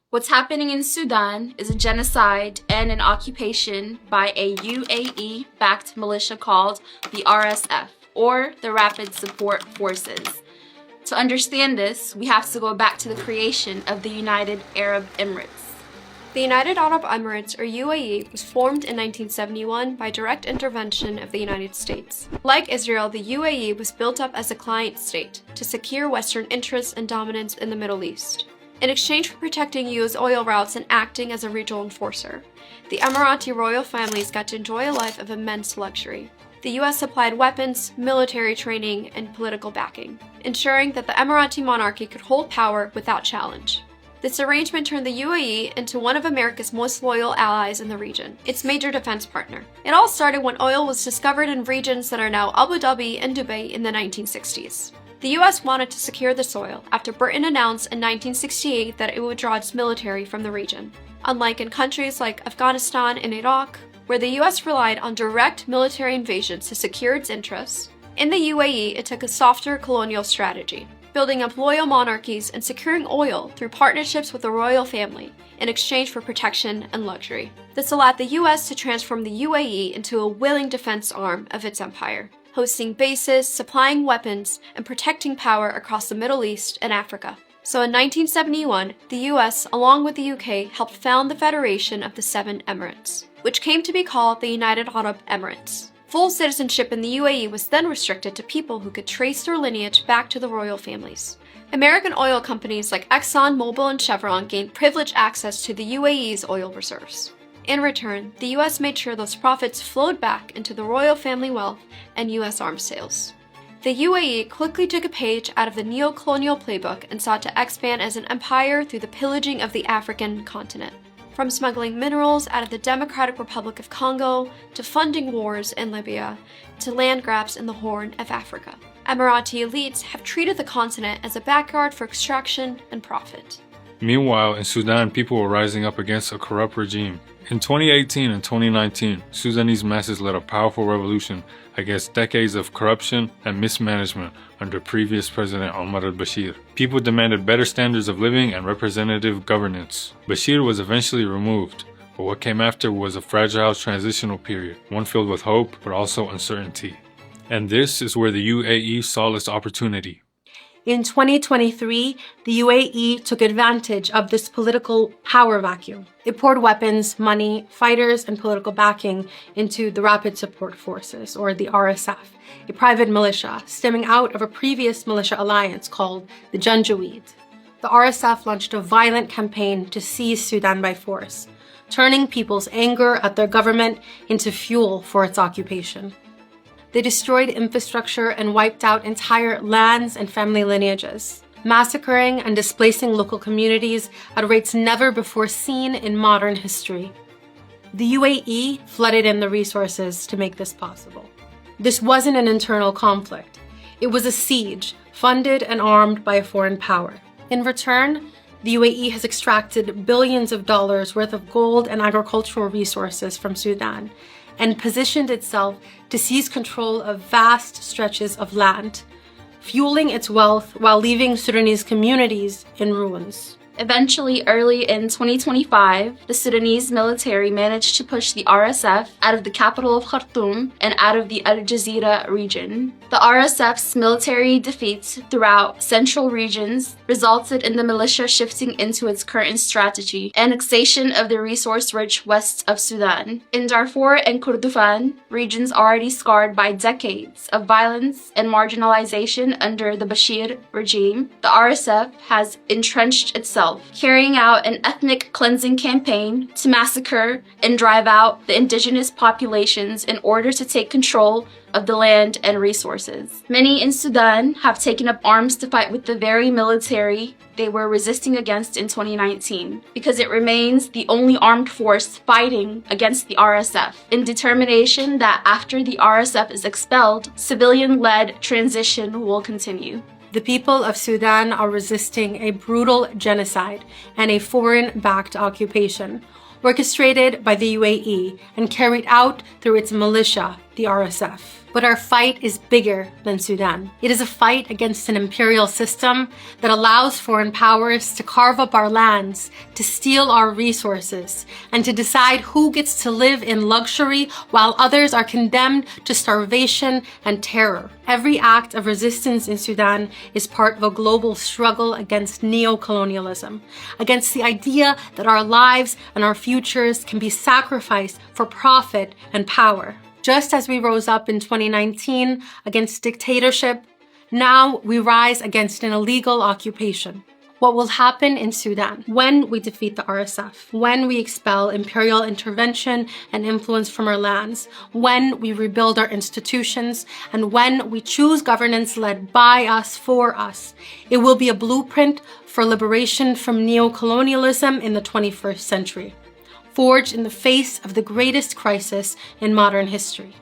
What's happening in Sudan is a genocide and an occupation by a UAE-backed militia called the RSF, or the Rapid Support Forces. To understand this, we have to go back to the creation of the United Arab Emirates. The United Arab Emirates, or UAE, was formed in 1971 by direct intervention of the United States. Like Israel, the UAE was built up as a client state to secure Western interests and dominance in the Middle East. In exchange for protecting U.S. oil routes and acting as a regional enforcer, the Emirati royal families got to enjoy a life of immense luxury. The U.S. supplied weapons, military training, and political backing, ensuring that the Emirati monarchy could hold power without challenge. This arrangement turned the UAE into one of America's most loyal allies in the region, its major defense partner. It all started when oil was discovered in regions that are now Abu Dhabi and Dubai in the 1960s. The U.S. wanted to secure the soil after Britain announced in 1968 that it would draw its military from the region. Unlike in countries like Afghanistan and Iraq, where the U.S. relied on direct military invasions to secure its interests, in the UAE it took a softer colonial strategy, building up loyal monarchies and securing oil through partnerships with the royal family in exchange for protection and luxury. This allowed the U.S. to transform the UAE into a willing defense arm of its empire, hosting bases, supplying weapons, and protecting power across the Middle East and Africa. So in 1971, the US, along with the UK, helped found the Federation of the Seven Emirates, which came to be called the United Arab Emirates. Full citizenship in the UAE was then restricted to people who could trace their lineage back to the royal families. American oil companies like Exxon, Mobil, and Chevron gained privileged access to the UAE's oil reserves. In return, the U.S. made sure those profits flowed back into the royal family wealth and U.S. arms sales. The UAE quickly took a page out of the neo-colonial playbook and sought to expand as an empire through the pillaging of the African continent. From smuggling minerals out of the Democratic Republic of Congo, to funding wars in Libya, to land grabs in the Horn of Africa. Emirati elites have treated the continent as a backyard for extraction and profit. Meanwhile, in Sudan, people were rising up against a corrupt regime. In 2018 and 2019, Sudanese masses led a powerful revolution against decades of corruption and mismanagement under previous President Omar al-Bashir. People demanded better standards of living and representative governance. Bashir was eventually removed, but what came after was a fragile transitional period, one filled with hope but also uncertainty. And this is where the UAE saw its opportunity. In 2023, the UAE took advantage of this political power vacuum. It poured weapons, money, fighters, and political backing into the Rapid Support Forces, or the RSF, a private militia stemming out of a previous militia alliance called the Janjaweed. The RSF launched a violent campaign to seize Sudan by force, turning people's anger at their government into fuel for its occupation. They destroyed infrastructure and wiped out entire lands and family lineages, massacring and displacing local communities at rates never before seen in modern history. The UAE flooded in the resources to make this possible. This wasn't an internal conflict. It was a siege, funded and armed by a foreign power. In return, the UAE has extracted billions of dollars worth of gold and agricultural resources from Sudan, and positioned itself to seize control of vast stretches of land, fueling its wealth while leaving Sudanese communities in ruins. Eventually, early in 2025, the Sudanese military managed to push the RSF out of the capital of Khartoum and out of the Al Jazeera region. The RSF's military defeats throughout central regions resulted in the militia shifting into its current strategy, annexation of the resource-rich west of Sudan. In Darfur and Kordofan, regions already scarred by decades of violence and marginalization under the Bashir regime, the RSF has entrenched itself, carrying out an ethnic cleansing campaign to massacre and drive out the indigenous populations in order to take control of the land and resources. Many in Sudan have taken up arms to fight with the very military they were resisting against in 2019, because it remains the only armed force fighting against the RSF, in determination that after the RSF is expelled, civilian-led transition will continue. The people of Sudan are resisting a brutal genocide and a foreign-backed occupation, orchestrated by the UAE and carried out through its militia, the RSF. But our fight is bigger than Sudan. It is a fight against an imperial system that allows foreign powers to carve up our lands, to steal our resources, and to decide who gets to live in luxury while others are condemned to starvation and terror. Every act of resistance in Sudan is part of a global struggle against neo-colonialism, against the idea that our lives and our futures can be sacrificed for profit and power. Just as we rose up in 2019 against dictatorship, now we rise against an illegal occupation. What will happen in Sudan when we defeat the RSF, when we expel imperial intervention and influence from our lands, when we rebuild our institutions, and when we choose governance led by us, for us. It will be a blueprint for liberation from neo-colonialism in the 21st century, forged in the face of the greatest crisis in modern history.